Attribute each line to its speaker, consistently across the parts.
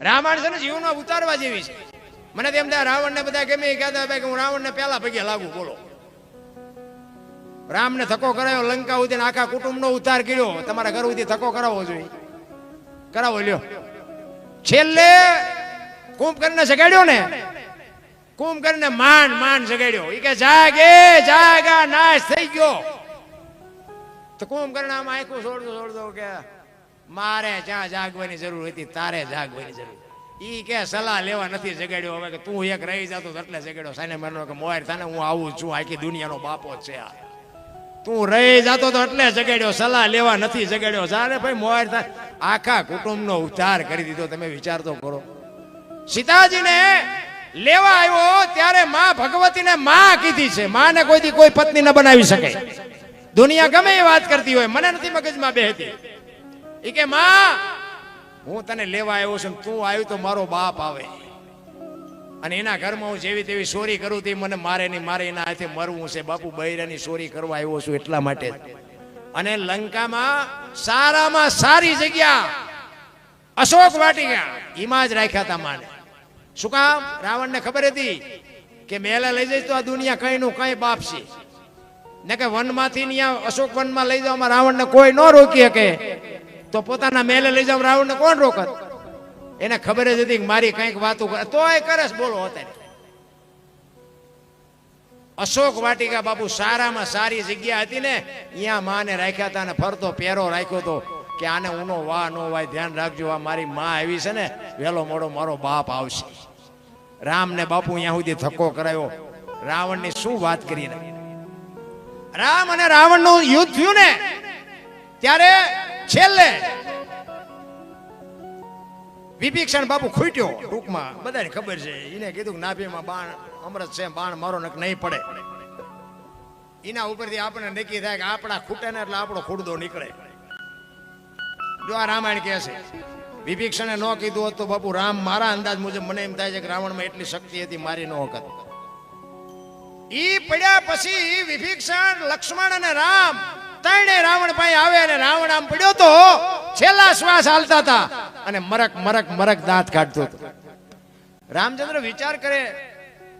Speaker 1: રામાયણ છે ને જીવનમાં ઉતારવા જેવી છે. મને તેમ થાય રાવણ ને બધા ગમે એ કહેતા ભાઈ કે હું રાવણ ને પહેલા પગે લાગુ. બોલો, રામ ને ધક્કો કરાયો લંકા સુધી, આખા કુટુંબ નો ઉદ્ધાર કર્યો. તમારા ઘર સુધી ધક્કો કરાવવો જોઈએ, કરાવો લ્યો. છેલ્લે કુંભકર્ણને જગાડ્યો ને, કુંભકર્ણને માંડ જગાડ્યો. એ કે જાગે જાગા નાશ થઈ ગયો. તો કુંભકર્ણ આમાં આખું છોડતો કે મારે જ્યાં જાગવાની જરૂર હતી તારે જાગવાની જરૂર. ઈ કે સલાહ લેવા નથી જગાડ્યો. હવે કે તું એક રહી જતો એટલે જગાડ્યો. સાને માનો કે મોર થાને હું આવું છું, આખી દુનિયાનો બાપો છે આ. તું રહી જતો તો એટલે જગાડ્યો, સલાહ લેવા નથી જગાડ્યો. સારે ભાઈ મોર થાય, આખા કુટુંબનો ઉદ્ધાર કરી દીધો. તમે વિચાર તો કરો. સીતાજીને લેવા આવ્યો ત્યારે માં ભગવતીને માં કીધી છે. માને કોઈથી કોઈ પત્ની ન બનાવી શકે. દુનિયા ગમે એ વાત કરતી હોય, મને નથી મગજમાં બેહતી. ઈ કે માં હું તને લેવા આવ્યો છું, તું આવ્યું તો મારો બાપ આવે અને એના ઘરમાં હું જેવી તેવી ચોરી કરું તે મને મારે નહીં, મારે એના હાથે મરવું છે. બાપુ બૈરાની ચોરી કરવા આવ્યો છું એટલા માટે. અને લંકામાં સારામાં સારી જગ્યા અશોક વાટિકા એમાં જ રાખ્યા હતા માને. શું કામ? રાવણને ખબર હતી કે મેલા લઈ જઈશ તો આ દુનિયા કઈ નું કઈ બાપ છે ને, કે વનમાંથી ત્યાં અશોક વનમાં લઈ જવામાં રાવણને કોઈ ન રોકી શકે. તો પોતાના મેલે લઈ જાવ રાવણને કોણ રોકત? એને ખબર જ હતી કે મારી કઈક વાતો કરે તોય કરે. બોલો, અત્યારે અશોક વાટિકા બાપુ સારામાં સારી જગ્યા હતી ને, અહીંયા માને રાખ્યા હતા. અને ફરતો પેરો રાખ્યો હતો કે આને ઊનો વાહ નો વાય, ધ્યાન રાખજો, આ મારી માં આવી છે ને, વહેલો મોડો મારો બાપ આવશે. રામ ને બાપુ અહીંયા સુધી ધક્કો કરાયો. રાવણની શું વાત કરી. રામ અને રાવણ નું યુદ્ધ થયું ને ત્યારે છેલ્લે વિભીષણ બાપુ ખૂટ્યો. ટૂંકમાં બધાને ખબર છે. એને કીધું કે નાભીમાં બાણ અમૃત છે, બાણ મારો નક નહીં પડે. એના ઉપરથી આપણે નક્કી થાય કે આપણા ખૂટે ને એટલે આપણો ખૂટદો નીકળે. જો આ રામાયણ કહે છે. વિભીષણે ન કીધું હોત તો બાપુ રામ, મારા અંદાજ મુજબ મને એમ થાય છે કે રાવણમાં એટલી શક્તિ હતી, મારી ન વખત. ઈ પડ્યા પછી વિભીષણ, લક્ષ્મણ અને રામ ત્રણે રાવણ પાસે આવે અને રાવણ આમ પડ્યો તો છેલ્લા શ્વાસ હાલતા હતા અને મરક દાંત કાઢતો હતો. રામચંદ્ર વિચાર કરે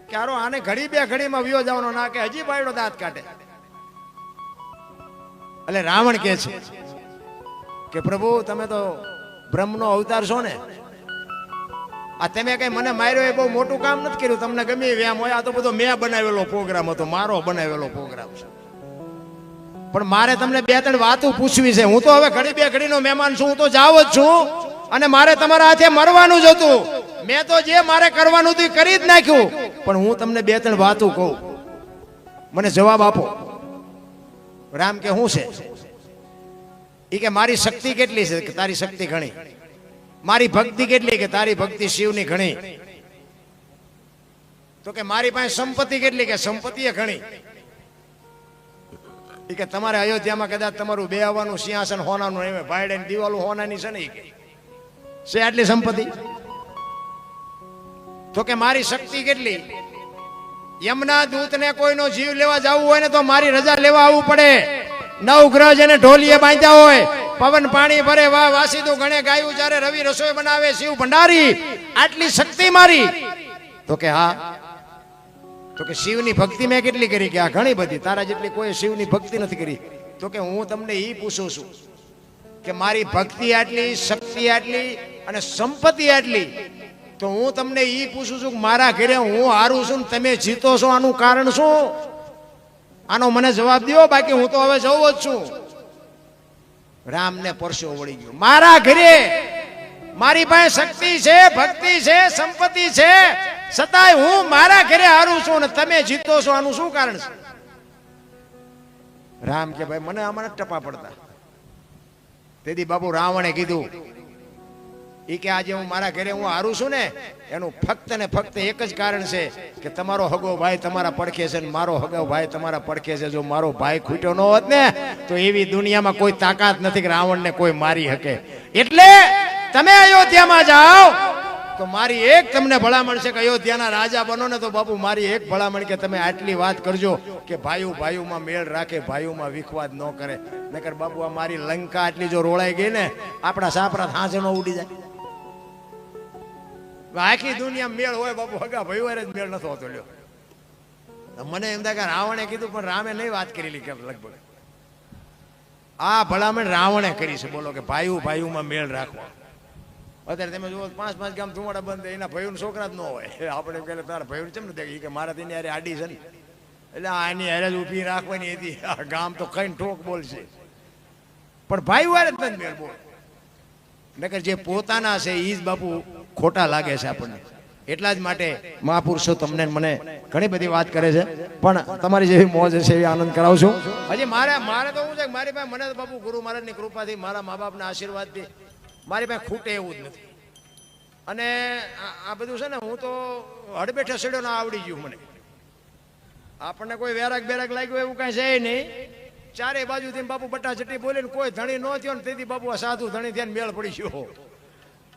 Speaker 1: કે આરો આને ઘડી બે ઘડીમાં વિયો જવાનો ના, કે હજી બાયડો દાંત કાઢે. એટલે રાવણ કહે છે કે પ્રભુ તમે તો બ્રહ્મનો અવતાર છો ને, આ તમે કઈ મને માર્યો એ બહુ મોટું કામ નથી કર્યું. તમને ગમે વ્યામ હોય, આ તો બધો મેં બનાવેલો પ્રોગ્રામ હતો, મારો બનાવેલો પ્રોગ્રામ છે. પણ મારે તમને બે ત્રણ વાતો પૂછવી છે. હું તો હવે ઘડી બે ઘડીનો મહેમાન છું, હું તો જાવ જ છું અને મારે તમારા હાથે મરવાનું જ હતું. મેં તો જે મારે કરવાનું હતું કરી જ નાખ્યું. પણ હું તમને બે ત્રણ વાતો કહું, મને જવાબ આપો. રામ કે શું છે? ઈ કે મારી શક્તિ કેટલી છે? કે તારી શક્તિ ઘણી. મારી ભક્તિ કેટલી? કે તારી ભક્તિ શિવની ઘણી. તો કે મારી પાસે સંપત્તિ કેટલી? કે સંપત્તિ ઘણી. ઈ કે તમારે અયોધ્યામાં કદાચ તમારું બે આવવાનું સિંહાસન હોનાનું નહીં, ભાઈડે દિવાલો હોનાની છે ને, ઈ કે છે આટલી સંપત્તિ. તો કે મારી શક્તિ કેટલી? યમના દૂતને કોઈનો જીવ લેવા જવું હોય ને તો મારી રજા લેવા આવવું પડે. 9 ગ્રહ જેને ઢોલીએ બાંધ્યા હોય, પવન પાણી ભરે, વાહ વાસીદું ગણે ગાયું, જ્યારે રવિ રસોઈ બનાવે, શિવ ભંડારી, આટલી શક્તિ મારી. તો કે હા. તો કે શિવની ભક્તિ મેં કેટલી કરી? કે આ ઘણી બધી. તારા જેટલી કોઈ શિવની ભક્તિ નથી કરી. તો કે હું તમને એ પૂછું છું કે મારી ભક્તિ આટલી, શક્તિ આટલી અને સંપત્તિ આટલી, તો હું તમને એ પૂછું છું કે મારા ઘરે હું હારું છું ને તમે જીતો છો, આનું કારણ શું? આનો મને જવાબ દો, બાકી હું તો હવે જવું જ છું. રામને પરસો વળી ગયો. મારા ઘરે મારી પાસે શક્તિ છે, ભક્તિ છે, સંપત્તિ છે, છતાંય હું મારા ઘરે હારું છું ને તમે જીતો છો, આનું શું કારણ છે? રામ કે ભાઈ મને આમાં ટપા પડતા. તેથી બાપુ રાવણે કીધું ઈ કે આજે હું મારા ઘરે હું હારું છું ને એનું ફક્ત ને ફક્ત એક જ કારણ છે કે તમારો હગો ભાઈ તમારા પડખે છે ને મારો હગો ભાઈ તમારા પડખે છે. જો મારો ભાઈ ખૂટ્યો ન હોત ને તો એવી દુનિયામાં કોઈ તાકાત નથી કે રાવણને કોઈ મારી શકે. એટલે તમે અયોધ્યામાં જાઓ તો મારી એક તમને ભલામણ છે કે અયોધ્યાના રાજા બનો ને તો બાપુ મારી એક ભલામણ કે તમે આટલી વાત કરજો કે ભાઈઓ ભાઈઓમાં મેળ રાખે, ભાઈઓમાં વિખવાદ ન કરે. નકર બાપુ આ મારી લંકા આટલી જો રોળાઈ ગઈ ને આપણા સાપરા હાંસ ન ઉડી જાય. આખી દુનિયા મેળ હોય બાપુ, હગા ભાઈ જ મેળ નતો હોતો લ્યો. મને એમ થાય કે રાવણે કીધું પણ રામે નહીં વાત કરેલી કે લગભગ આ ભલામણ રાવણે કરી છે. બોલો કે ભાઈઓમાં મેળ રાખવા. અત્યારે તમે જુઓ 5 ગામ ધુમાડા બંધ, એના ભાઈઓના છોકરા જ ન હોય. આપણે કહે તારા ભાઈઓ કેમ ને દેખી કે મારા તેની યારે આડી છે ને, એટલે આની યારે જ ઊભી રાખવાની હતી. આ ગામ તો કઈ ઠોક બોલશે, પણ ભાઈ વાળે જ બંધ મેળ બોલ. નકર જે પોતાના છે એ જ બાપુ ખોટા લાગે છે આપણને. એટલા જ માટે મહાપુરુષો તમને મને ઘણી બધી વાત કરે છે, પણ તમારી જેવી મોજ છે એવી આનંદ કરાવશું. હજી મારે તો શું છે, મારી પાસે મને તો બાપુ ગુરુ મહારાજની કૃપાથી, મારા મા બાપના આશીર્વાદથી મારી પાસે ખૂટે એવું જ નથી. અને આ બધું છે ને, હું તો હડબેઠે સેડ્યો ના આવડી ગયું મને. આપણને કોઈ વેરાગ બેરાગ લાગ્યો એવું કાંઈ છે નહીં. ચારે બાજુથી બાપુ બટા ચટી બોલે ને કોઈ ધણી ન થયો ને તેથી બાપુ આ સાધુ ધણી થયા મેળ પડી ગયો.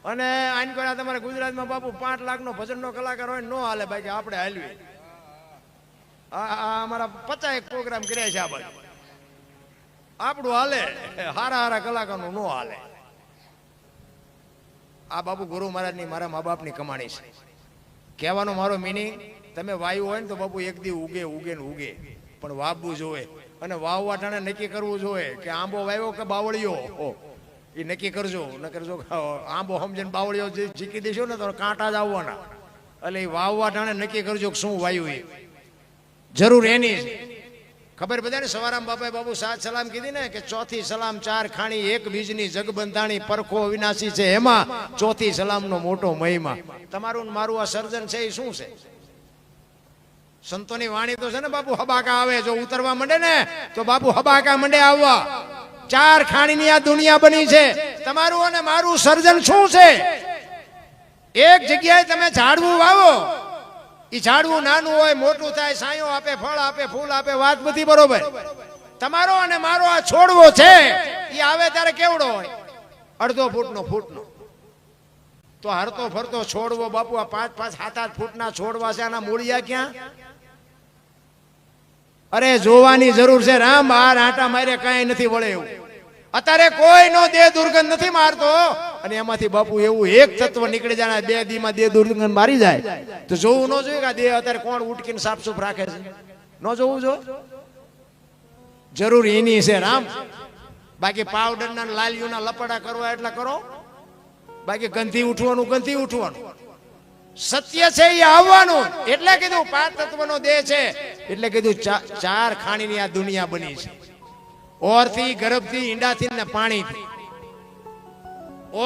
Speaker 1: અને આઈને કોઈ તમારે ગુજરાતમાં બાપુ 5 લાખનો ભજનનો કલાકાર હોય ન હાલે, બાકી આપણે હાલવી. આ અમારા 50 પ્રોગ્રામ કર્યા છે આ બાજુ, આપણું હાલે. હારા કલાકારનું ન હાલે. આ બાપુ ગુરુ મહારાજની, મારા મા બાપની કમાણી છે. કહેવાનો મારો મિનિંગ, તમે વાયુ હોય ને તો બાપુ એક દી ઉગે ને ઉગે, પણ વાવવું જોવે. અને વાવવા ટાણે નક્કી કરવું જોઈએ કે આંબો વાવ્યો કે બાવળિયો, એ નક્કી કરજો. ન કરજો આંબો સમજીને બાવળિયો જીકી દેશો ને તો કાંટા જ આવવાના. એટલે એ વાવવા ટાણે નક્કી કરજો કે શું વાયુ એ જરૂર એની છે. ખબર બધાને સવારામ બાપાએ બાપુ 7 સલામ કીધી ને કે ચોથી સલામ 4 ખાણી 1 બીજની જગબંધાણી પરખો અવિનાશી છે, એમાં ચોથી સલામનો મોટો મહિમા. તમારું મારું આ સર્જન છે એ શું છે? સંતોની વાણી તો છે ને બાપુ, હબાકા આવે જો ઉતરવા માંડે ને તો બાપુ હબાકા માંડે આવવા. 4 ખાણીની આ દુનિયા બની છે. તમારું અને મારું સર્જન શું છે? એક જગ્યાએ તમે ઝાડવું વાવો, એ ઝાડવું નાનું હોય મોટું થાય, સાયો આપે, ફળ આપે, ફૂલ આપે, વાત બધી બરોબર. તમારો અને મારો આ છોડવો છે એ આવે ત્યારે કેવડો હોય? 1.5 ફૂટનો. તો હરતો ફરતો છોડવો બાપુ આ 5-5, 7-8 ફૂટના છોડવા છે. આના મૂળિયા ક્યાં? અરે જોવાની જરૂર છે રામ. આ આંટા મારે કઈ નથી વળે એવું. અત્યારે કોઈનો દેહ દુર્ગંધ નથી મારતો, અને એમાંથી બાપુ એવું એક તત્વ નીકળી જાય 2 દીમાં દેહ દુર્ગંધ મારી જાય તો જોવું ન જોઈએ કે આ દેહ અત્યારે કોણ ઉટકીને સાફસૂફ રાખે છે? ન જોવું જો જરૂર એની છે રામ. બાકી પાવડરના લાલિયોના લપડા કરવા એટલા કરો, બાકી ગંધી ઉઠવાનું. સત્ય છે એ આવવાનું. એટલે કીધું 5 તત્વનો દેહ છે, એટલે કીધું 4 ખાણીની આ દુનિયા બની છે. ઓરથી, ગર્ભથી, ઈંડાથી ને પાણીથી.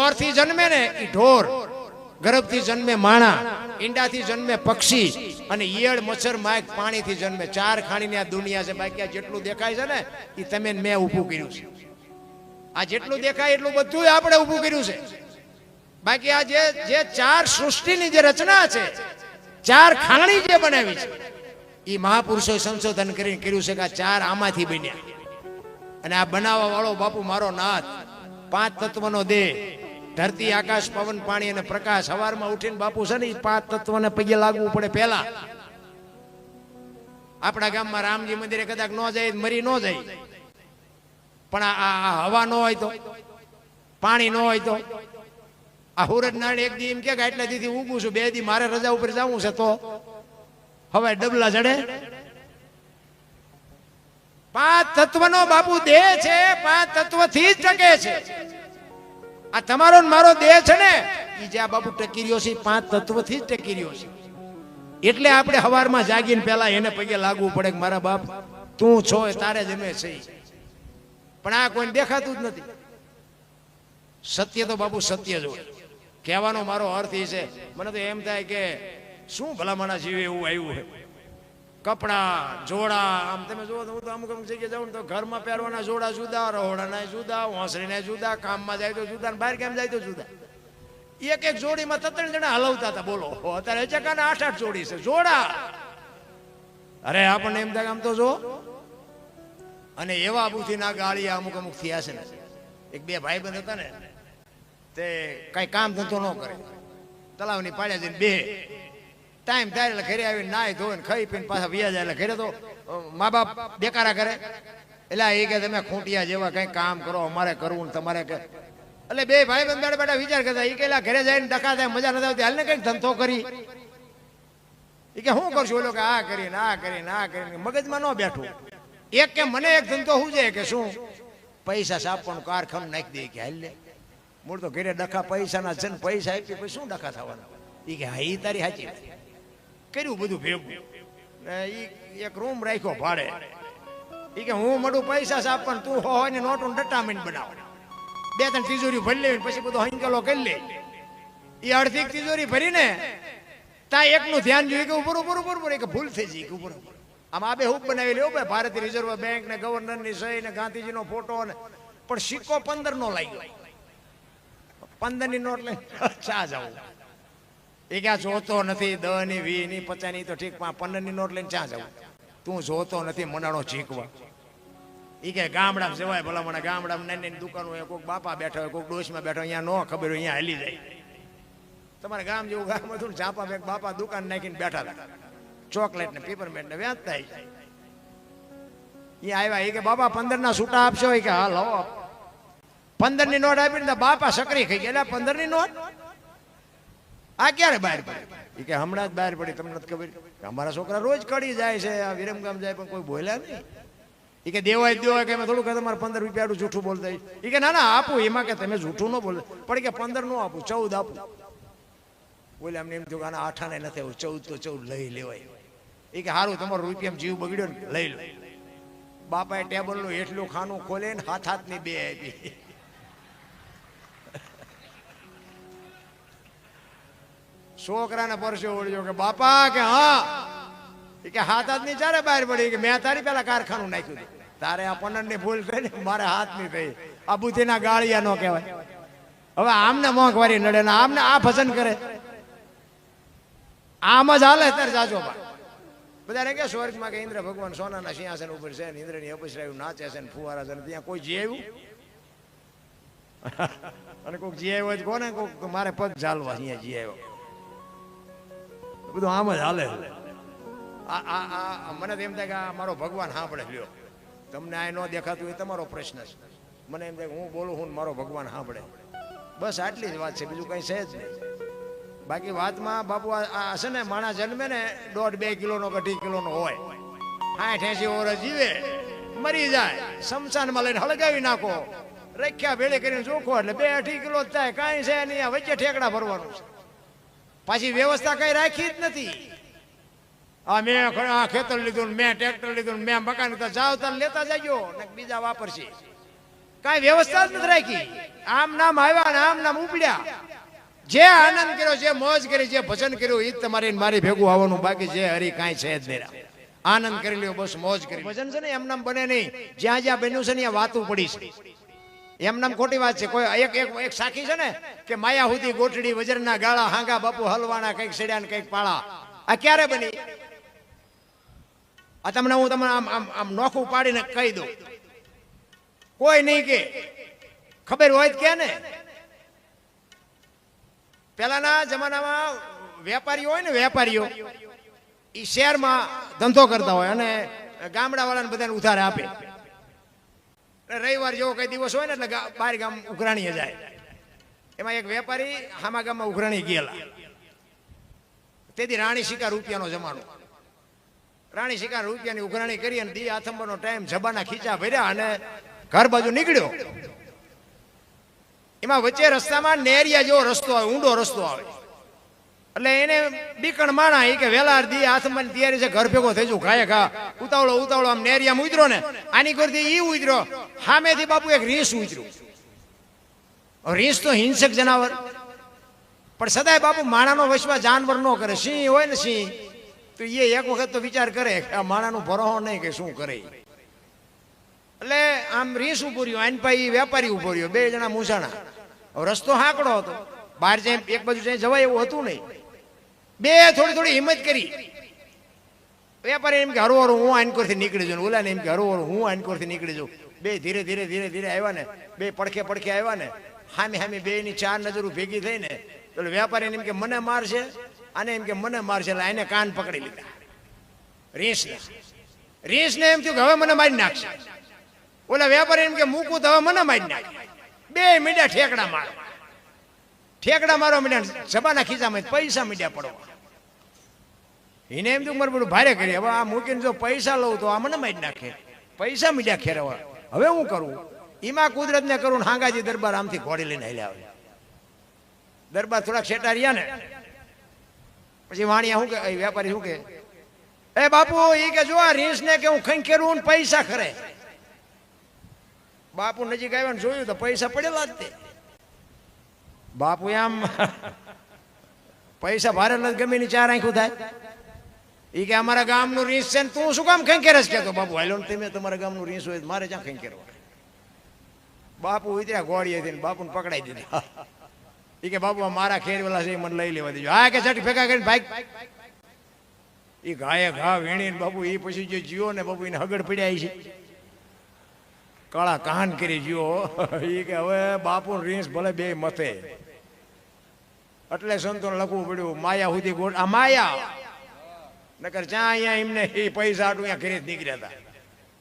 Speaker 1: ઓરથી જન્મે ને એ ઢોર, ગર્ભથી જન્મે માણા, ઈંડાથી જન્મે પક્ષી, અને ઈયળ, મચ્છર, માખ પાણીથી જન્મે. 4 ખાણીની આ દુનિયા છે. બાકી આ જેટલું દેખાય છે ને એ તમે મેં ઊભું કર્યું છે. આ જેટલું દેખાય એટલું બધું આપણે ઊભું કર્યું છે. બાકી આ જે 4 સૃષ્ટિની જે રચના છે, 4 ખાણી જે બનાવી છે, એ મહાપુરુષોએ સંશોધન કરીને કર્યું છે કે આ 4 આમાંથી બન્યા. અને આ બનાવવા વાળો બાપુ મારો નાથ. 5 તત્વનો દેહ, ધરતી, આકાશ, પવન, પાણી અને પ્રકાશ. સવારમાં ઉઠીને બાપુ છે ને 5 તત્વને પગે લાગવું પડે. પહેલા આપણા ગામમાં રામજી મંદિરે કદાચ ન જાય, મરી ન જાય, પણ આ હવા ન હોય તો, પાણી ન હોય તો, આ હુરજ નાળ એક દી એમ કે એટલા દીથી ઉગું છું, 2 દી મારે રજા ઉપર જવું છે તો હવે ડબલા ચડે. 5 તત્વનો બાપુ દેહ છે, 5 તત્વથી જ ટકે છે. આ તમારો મારો દેહ છે ને એ જ્યાં બાપુ ટકી રહ્યો છે 5 તત્વથી જ ટકી રહ્યો છે. એટલે આપણે સવારમાં જાગીને પહેલા એને પગે લાગવું પડે કે મારા બાપ તું છો એ તારે જમે છે. પણ આ કોઈને દેખાતું જ નથી. સત્ય તો બાપુ સત્ય જ હોય. કહેવાનો મારો અર્થ એ છે, મને તો એમ થાય કે શું ભલામણા જીવે એવું આવ્યું છે. કપડા, જોડા, આમ તમે જુઓ તો હું તો અમુક જગ્યાએ જાઉં તો ઘરમાં પહેરવાના જોડા જુદા, રહોડાના જુદા, વાંસળીના જુદા, કામમાં જાય તો જુદા, બહાર કેમ જાય તો જુદા. એક જોડીમાં 3 જણા હલવતા હતા. બોલો અત્યારે ચકાના 8-8 જોડી છે જોડા. અરે આપણને એમ થાય આમ તો જો. અને એવા બુથી ના ગાળી અમુક થયા છે ને. 1-2 ભાઈબંધ હતા ને, તે કઈ કામ ધંધો ન કરે, તલાવની પાડ્યા જઈને બે ટાઈમ થાય એટલે ઘરે આવીને નાય ધોઈને ખાઈ પીને પાછા વ્યા જાય. એટલે ઘરે તો મા બાપ બેકારા કરે. એટલે એ કે તમે ખૂંટિયા જેવા કઈ કામ કરો, અમારે કરવું ને તમારે કે એટલે બે ભાઈ બંધ બેઠા બેઠા વિચાર કરતા એ કેલા ઘરે જઈને ડખા થાય મજા નથી આવતી, હાલ ને કઈક ધંધો કરી. એ કે શું કરશું? ઓલો કે આ કરીને મગજમાં ન બેઠું. એક કે મને એક ધંધો શું છે કે શું પૈસા સાપવાનું કારખાનું નાખી દે કે હાલ લે. મૂળ તો ઘરે ડખા પૈસાના છે ને, પૈસા આપી પછી શું ડખા થવાના? એ કે હા એ તારી સાચી. કર્યું બધું ભેગું, એક રૂમ રાખ્યો ભાડે. એ કે હું મળું પૈસા સાપવાનું, તું હોય ને નોટું ડટામીન બનાવ. 2-3 તિજોરી ભરી લેવી, પછી બધો હંકેલો કરી લે. એ અડધી તિજોરી ભરીને તા એકનું ધ્યાન જોયું કે ઉપર એક ભૂલ થઈ જઈ કે ઉપર. આમ આ બે હુક બનાવી લેવું ભાઈ, ભારતીય રિઝર્વ બેંક ને ગવર્નરની સહી ને ગાંધીજીનો ફોટો ને, પણ સિક્કો 15 નો લાગ્યો. 15 ની નોટ લઈને ચા જવું. એ ક્યાં જોતો નથી 10 ની 20 ની 50 ની તો ઠીક, 15 ની નોટ લઈને ચા જવું. તું જોતો નથી મનાણો ચીકવા. એ કે ગામડામાં જવાય ભલા મને, ગામડામાં નાની નાની દુકાનો હોય, કોઈક બાપા બેઠા હોય, કોઈક ડોશમાં બેઠા, અહીંયા ન ખબર હોય, અહીંયા હાલી જાય. તમારે ગામ જેવું ગામ હતું ને, ચાપા બેગ બાપા દુકાન નાખીને બેઠા હતા, ચોકલેટ ને પીપરમેન્ટ ને વેચતા. એ આવ્યા, એ કે બાપા 15 ના છૂટા આપશો? કે હા લો. 15 ની નોટ આપીને બાપા સકરી ખાઈ ગયા. 15 ની નોટ આ ક્યારે બહાર પડી? એ કે હમણાં જ બહાર પડી, તમને નથી ખબર? અમારા છોકરા રોજ કડી જાય છે, આ વિરમગામ જાય પણ કોઈ બોલ્યા નહીં. એ કે દેવાય કે થોડું કે તમારે 15 રૂપિયા જૂઠું બોલતા. એ કે ના આપું. એમાં કે તમે જૂઠું ન બોલ, પણ કે 15 નો આપું, 14 આપું. બોલે અમને એમ થયું કે આના 8 નથી આવું, 14 તો 14 લઈ લેવાય. એ કે સારું તમારો રૂપિયા જીવ બગડ્યો ને લઈ લો. બાપાએ ટેબલ નું એટલું ખાનું ખોલે ને હાથની 2 આપી. છોકરાને પરસે ઓળ્યો કે બાપા કે હા. એ કે હાથની ચારે બહાર પડી કે મેં તારી પેલા કારખાનું નાખ્યું હતું. તારે આ 15 ની ભૂલ થઈ ને મારે હાથની થઈ. આ બુદ્ધિના ગાળિયા નો કહેવાય. હવે આમને મોંઘવારી નડે ને આમને આ ભજન કરે, આમ જ હાલે. ત્યારે જાજો બધા કે સ્વર્ગમાં કે ઇન્દ્ર ભગવાન સોનાના સિંહાસન ઉપર છે, ઇન્દ્રની અપસરાયું નાચે છે ને ફુવારા છે. ત્યાં કોઈ જીવ્યું અને કોઈક જીવ્યો જ કોને, કોઈક મારે પગ ચાલવા અહીંયા જીવ્યો. બધું આમ જ હાલે. મને તો એમ થાય કે મારો ભગવાન સાંભળે લ્યો. તમને આ ન દેખાતું એ તમારો પ્રશ્ન છે. મને એમ થાય કે હું બોલું હું મારો ભગવાન સાંભળે. બસ આટલી જ વાત છે, બીજું કઈ છે જ નહીં. બાકી વાતમાં બાપુ આ છે ને, માણસ જન્મે ને 1.5-2 કિલોનો કે 2 કિલોનો હોય, 60-80 વર્ષ જીવે, મરી જાય, શમશાનમાં લઈને હળગાવી નાખો, રખ્યા ભેળે કરીને ચોખ્ખો એટલે 2-2.5 કિલો જ થાય. કાંઈ છે નહીં, વચ્ચે ઠેકડા ભરવાનું છે. પાછી વ્યવસ્થા કઈ રાખી જ નથી. આ મેં આ ખેતર લીધું ને, મેં ટ્રેક્ટર લીધું ને, મેં મકાન લીધું, જાવ તાર લેતા જજો ને બીજા વાપરશે. કઈ વ્યવસ્થા જ નથી રાખી. આમ નામ આવ્યા ને આમ નામ ઉપડ્યા. જે આનંદ કર્યો, જે મોજ કરી, જે ભજન કર્યું, એ જ તમારે મારી ભેગું આવવાનું. બાકી જે હરી કાંઈ છે જ નહીં. આનંદ કરી લ્યો, બસ મોજ કરી. ભજન છે ને એમ નામ બને નહીં. જ્યાં જ્યાં બન્યું છે ને ત્યાં વાતું પડી છે. એમ નામ ખોટી વાત છે. કોઈ એક સાખી છે ને કે માયા સુધી ગોઠડી, વજરના ગાળા, હાંગા બાપુ હલવાના, કઈક સેડ્યા ને કઈક પાળા. આ ક્યારે બની? આ તમને હું તમને આમ નોખું પાડીને કહી દઉં. કોઈ નહીં કે ખબર હોય જ કે ને. પેલાના જમાનામાં વેપારીઓ હોય ને, વેપારીઓ એ શહેરમાં ધંધો કરતા હોય અને ગામડા વાળાને બધાને ઉધાર આપે. રવિવાર જેવો કઈ દિવસ હોય ને એટલે બહાર ગામ ઉઘરાણીએ જાય. એમાં એક વેપારી હામા ગામમાં ઉઘરાણી ગયેલા. તેથી રાણી શિકાર રૂપિયાનો જમાનો. રાણી શિકાર રૂપિયાની ઉઘરાણી કરી અને દી આથંબરનો ટાઈમ, જબાના ખીચા ભર્યા અને ઘર બાજુ નીકળ્યો. એમાં વચ્ચે રસ્તામાં નેરિયા જેવો રસ્તો આવે, ઊંડો રસ્તો આવે. એટલે એને બીકણ માણા એ કે વેલા દી આથંબરની તૈયારી છે, ઘર ભેગો થઈ જવું, ખાય ખા ઉતાવળો આમ નેરિયામાં ઉતરો ને, આની કરતી ઈ ઉતરો. સામેથી બાપુ એક રીંછ ઉતર્યું. રીંછ તો હિંસક જનાવર, પણ સદાય બાપુ માણાનો વસવા જાનવર ન કરે. સિંહ હોય ને સિંહ, તો એ એક વખત તો વિચાર કરે કે આ માણાનું ભરોહો નહીં કે શું કરે. એટલે આમ રીંછ ઉભો રહ્યો, આની પાસે વેપારી ઉભો રહ્યો, 2 જણા મૂંઝાણા. રસ્તો હાંકડો હતો, બહાર જાય એક બાજુ જાય જવાય એવું હતું નહીં. 2 થોડી હિંમત કરી. વેપારી એમ કે હરોહરો હું આનકોરથી નીકળી જાઉં, ઓલા ને એમ કે હરોહરો હું આનકોરથી નીકળી જાઉં. 2 ધીરે ધીરે આવ્યા ને, 2 પડખે આવ્યા ને, હામી 2ની 4 નજરો ભેગી થઈ ને, તો વેપારી એમ કે મને મારશે, આને એમ કે મને મારશે. એટલે એને કાન પકડી લીધા રીંછને એમ થયું કે હવે મને મારી નાખશે. ઓલા વેપારી એમ કે મૂકું તો હવે મને મારી નાખે. બે મીડિયા ઠેકડા મારવા, ઠેકડા મારવા મીડિયા, જબાના ખીચામાં પૈસા મીડિયા પડવા. એને એમ તો મારે બધું ભારે કરી, હવે આ મૂકીને જો પૈસા લઉં તો આ મને મારી નાખે, પૈસા મીડિયા ખેરવા, હવે હું કરું? એમાં કુદરત ને કરું. હાંગાજી દરબાર આમથી ઘોડી લઈને હાલ્યા આવે. દરબાર થોડાક શેટા રહ્યા ને પછી વાણિયા શું કે, વેપારી શું કે, એ બાપુ એ કે જો આ રીંસ ને કે હું ખંખેરું ને પૈસા ખરે. બાપુ નજીક આવ્યા ને જોયું તો પૈસા પડેલા જ તે. બાપુ આમ પૈસા ભારે નથી, ગમે ની ચાર આંખું થાય. એ કે અમારા ગામનું રીંસ છે ને તું શું કામ ખંખેરસ કહેતો? બાપુ હાલો ને તમે તમારા ગામનું રીંસ હોય મારે ક્યાં ખંખેરવા? બાપુ ઉતર્યા ઘોડી હતી, બાપુને પકડાઈ દીધા. એ કે બાપુ મારા ખેરવેલા છે મને લઈ લેવા દેજો. હા કે ચટ ભેગા કરીને ભાઈ. એ ઘાએ ઘા વીણીને બાપુ એ પછી જે જીવો ને બાપુ એને હગડ પડ્યા છે, કાળા કાન કરી જીવો. એ કે હવે બાપુ રીંસ ભલે બે મથે. એટલે સંતોને લખવું પડ્યું માયા સુધી ગોળ, આ માયા નકર ચા અહીંયા એમને એ પૈસા આટલું અહીંયા ઘરે જ નીકળ્યા હતા.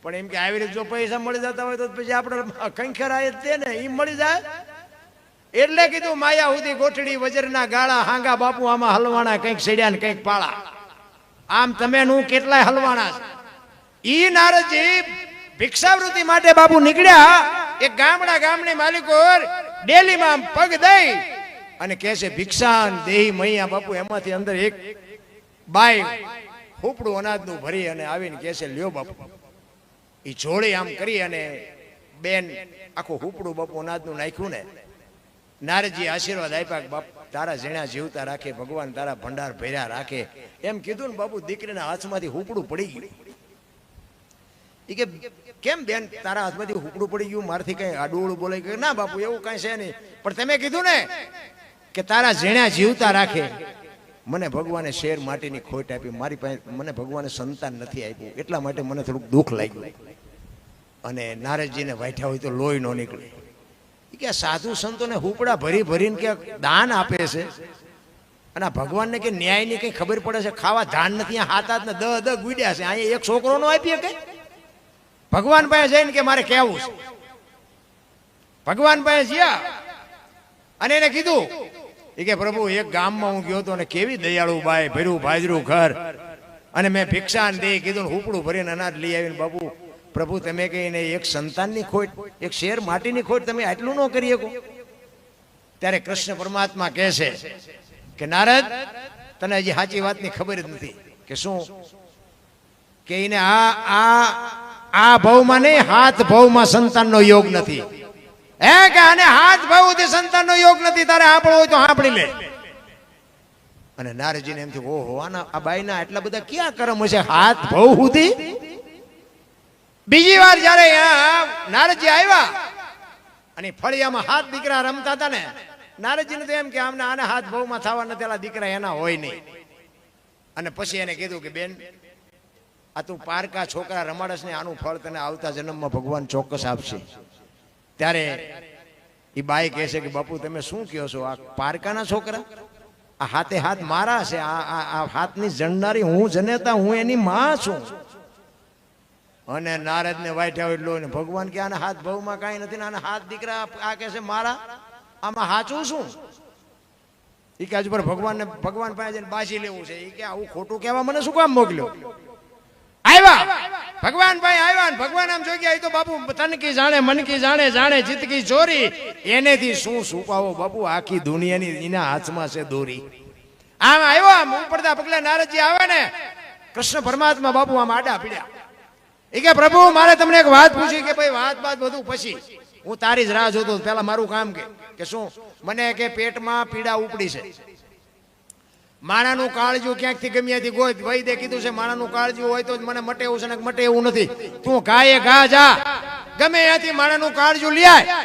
Speaker 1: પણ એમ કે આવી રીતે જો પૈસા મળી જતા હોય તો પછી આપણે કંખેરા જ તે ને એ મળી જાય. એટલે કીધું માયા સુધી ગોઠડી વજરના ગાળા, હાંગા બાપુ આમાં હલવાણા, કંઈક સેડ્યા ને કંઈક પાળા. આમ તમે હું કેટલાય હલવાણા છે. ઈ નારદજી ભિક્ષાવૃત્તિ માટે બાપુ નીકળ્યા. એક ગામની માલિકો ડેલીમાં પગ દઈ અને કહે છે ભિક્ષાન દેહી મૈયા. બાપુ એમાંથી અંદર એક બાઈ હુપડું અનાજનું ભરી અને આવીને કહે છે લ્યો બાપુ. એ જોડે આમ કરી અને બેન આખું હુપડું બાપુ અનાજનું નાખ્યું ને. નારદજી આશીર્વાદ આપ્યા, બાપ તારા જેણા જીવતા રાખે, ભગવાન તારા ભંડાર ભર્યા રાખે. એમ કીધું ને બાપુ દીકરીના હાથમાંથી હુપડું પડી ગયું. એ કે કેમ બેન તારા હાથમાંથી હુપડું પડી ગયું? મારથી કઈ આડું બોલાય કે ના બાપુ એવું કઈ છે નહીં, પણ તમે કીધું ને કે તારા જેણા જીવતા રાખે. મને ભગવાને શેર માટીની ખોટ આપી, મારી પાસે મને ભગવાને સંતાન નથી આપ્યું, એટલા માટે મને થોડુંક દુઃખ લાગ્યું. અને નારદજીને વાઠ્યા હોય તો લોહી ન નીકળે. કે સાધુ સંતોને હુપડા ભરી ભરીને કે દાન આપે છે, અને ભગવાનને કે ન્યાયની કઈ ખબર પડે છે? ખાવા ધાન નથી, હાથ હાથ ને દ ગુડ્યા છે. અહીંયા એક છોકરો નો આપીએ કે ભગવાન પાસે જઈને કે મારે કેવું છે? ભગવાન પાસે જ્યાં અને એને કીધું એ કે પ્રભુ એક ગામમાં હું ગયો હતો અને કેવી દયાળુ બાઈ, ભર્યું ભાજરું ઘર, અને મેં ભિક્ષાન દે કીધું હુપડું ભરીને અનાજ લઈ આવીને બાપુ પ્રભુ તમે કહીને એક સંતાનની ખોટ, એક શેર માટીની ખોટ તમે આટલું ન કરી શકો? ત્યારે કૃષ્ણ પરમાત્મા કહે છે કે નારદ તને હજી સાચી વાતની ખબર જ નથી. કે શું? કે એને આ ભાવમાં નહીં, હાથ ભાવમાં સંતાનનો યોગ નથી. હે કે આને હાથ ભાવથી સંતાનનો યોગ નથી, તારે આપણો હોય તો સાંભળી લે. અને નારદજીને એમ થયું ઓહો આના આ બાઈના આટલા બધા ક્યાં કર્મ હશે હાથ ભાવ સુધી? બીજી વાર જયારે નારદજી આવ્યા અને ફળિયામાં હાથ દીકરા રમતા હતા ને, નારદજીને તો એમ કે આમને આને હાથ ભાવમાં થવા નથી, આ દીકરા એના હોય નહીં. અને પછી એને કીધું કે બેન આ તું પારકા છોકરા રમાડસ ને, આનું ફળ તને આવતા જન્મમાં ભગવાન ચોક્કસ આપશે. ત્યારે એ બાઈ કહે છે કે બાપુ તમે શું કહો છો? આ પારકાના છોકરા? આ હાથે હાથ મારા છે, આ હાથની જણનારી હું જનેતા, હું એની માં છું. અને નારદ ને વાઈઠા એટલો ને ભગવાન કે આના હાથ ભાવમાં કઈ નથી ને, આના હાથ દીકરા આ કે છે મારા, આમાં હાચું શું? એ કે હજુ પર ભગવાન પાસે જઈને બાજી લેવું છે. એ કે આવું ખોટું કહેવા મને શું કામ મોકલ્યો? આવ્યા ભગવાન ભાઈ આવ્યા ને ભગવાન આમ જોઈ ગયા. એ તો બાપુ તન કી જાણે મન કી જાણે, જાણે જીત કી ચોરી, એનેથી શું છુપાવો બાપુ? આખી દુનિયાની એના હાથમાં છે દોરી. આમ આવ્યો, આમ ઉપડતા પગલા નારદજી આવે ને, કૃષ્ણ પરમાત્મા બાપુ આમ આડા પીડ્યા. એ કે પ્રભુ મારે તમને એક વાત પૂછી. કે ભાઈ વાત બધું પછી, હું તારી જ રાહ જોતો. પેલા મારું કામ કે શું? મને કે પેટમાં પીડા ઉપડી છે, માણાનું કાળજું ક્યાંકથી ગમ્યાથી ગોત વૈદે કીધું છે માણાનું કાળજું હોય તો જ મને મટે એવું છે ને મટે એવું નથી. તું ગાયે ઘા જા, ગમે ત્યાંથી માણાનું કાળજું લઈ આય.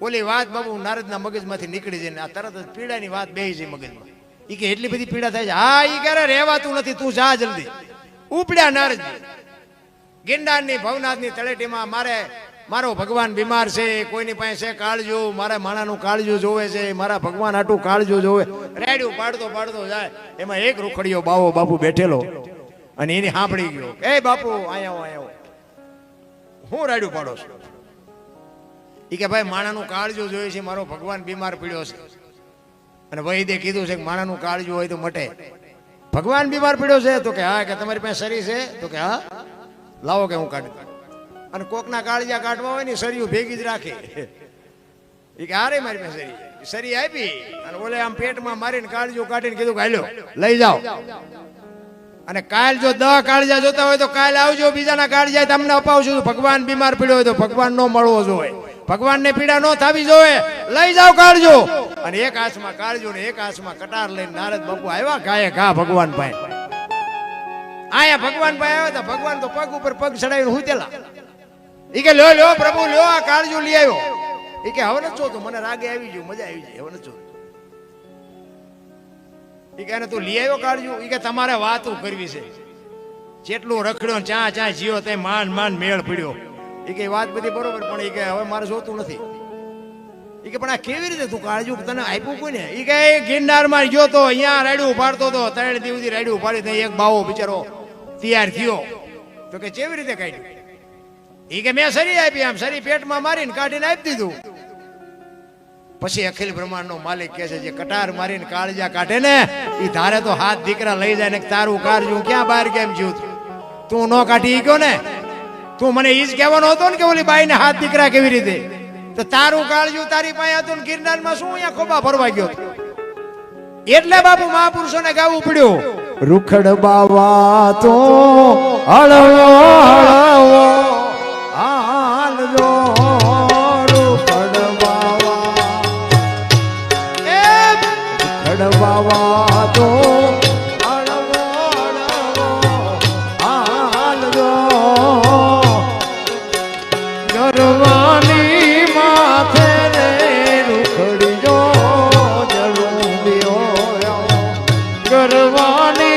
Speaker 1: ઓલી વાત બાબુ નારદના મગજમાંથી નીકળી જાય ને આ તરત જ પીડાની વાત બેહી જાય મગજમાં. ઈ કે એટલી બધી પીડા થાય છે? હા. ઈ કે રહેવાતું નથી, તું જા જલ્દી. ઉપડ્યા નારદજી ગિરનારની ભવનાથની તળેટીમાં. મારો ભગવાન બીમાર છે, કોઈની પાસે છે કાળજું, મારા માણાનું કાળજું જોવે છે, મારા ભગવાન આટું કાળજું જોવે. રેડિયું પાડતો જાય. એમાં એક રૂખડીયો બાવો બાપુ બેઠેલો અને એની સાંભળી ગયો. એ બાપુ અહીંયા હું રેડિયું પાડો છું. એ કે ભાઈ માણાનું કાળજું જોયું છે, મારો ભગવાન બીમાર પડ્યો છે. અને વૈદ્ય કીધું છે કે માણાનું કાળજું હોય તો મટે. ભગવાન બીમાર પડ્યો છે તો કે હા, કે તમારી પાસે સરી છે તો કે હા લાવો કે હું કાઢું. અને કોકના કાળજા કાઢવા હોય ને સરીઓ ભેગી જ રાખે. એ કે હારે મારી પાસે સરી આપી અને ઓલે આમ પેટમાં મારીને કાળજું કાઢીને કીધું કે હાલ્યો લઈ જાઓ. અને કાલ જો 10 કાળજા જોતા હોય તો કાલ આવજો, બીજાના કાળજા તમને અપાવશું. ભગવાન બીમાર પડ્યો હોય તો ભગવાન નો મળવો જોઈએ, ભગવાનને પીડા નો થવી જોઈએ, લઈ જાઓ કાળજો. અને એક હાથમાં કાળજો ને એક હાથમાં કટાર લઈને નારદ બાપુ આવ્યા ગાયે ઘા ભગવાન ભાઈ. આયા ભગવાન ભાઈ આવ્યા હતા. ભગવાન તો પગ ઉપર પગ ચડાવીને હુતેલા. ઈ કે લ્યો લ્યો પ્રભુ લ્યો આ કાળજો લઈ આવ્યો. ઈ કે હવે નથી જોતું, મને રાગે આવી ગયું, મજા આવી જાય, હવે નથી જોતું. ઈ કે તું લઈ આવ્યો કાળજો? ઈ કે તમારે વાતો કરવી છે, જેટલું રખડ્યો ચા ચા જીવો તે માન માન મેળ પડ્યો. એ કે વાત બધી બરોબર, પણ એ કે હવે મારે જોતું નથી. એ કે પણ આ કેવી રીતે તું કાળજુ તને આપ્યું કોઈ ને? એ કે ગિરનાર માં ગયો તો અહીંયા રાડ્યું ઉપાડતો હતો, 3 દિવસ રાડ્યું ઉપાડી ત્યાં એક બાવો બિચારો તૈયાર થયો. તો કે કેવી રીતે કાઢ્યું? એ કે મેં સરી આપી, આમ સરી પેટમાં મારીને કાઢીને આપી દીધું. પછી અખિલ બ્રહ્માંડ નો માલિક કહે છે જે કટાર મારીને કાળજા કાઢે ને એ ધારે તો હાથ દીકરા લઈ જાય ને તારું કાળજું ક્યાં બહાર કેમ જીવ તું નો કાઢી ગયો ને? તું મને ઈ જ કહેવાનો હતો ને કે ઓલી બાઈ ને હાથ દીકરા કેવી રીતે? તો તારું કાળજું તારી પાસે હતું ને ગિરનારમાં શું અહીંયા ખોબા ભરવા ગયો? એટલે બાપુ મહાપુરુષોને ગાવું પડ્યું, રૂખડ બાવા તો હળવો હળવો હાલજો, રૂખડ બાવા તો હળવો હળવો હાલજો, ગરવાની માથે રે રૂખડીજો જરૂરિયો, ગરવાની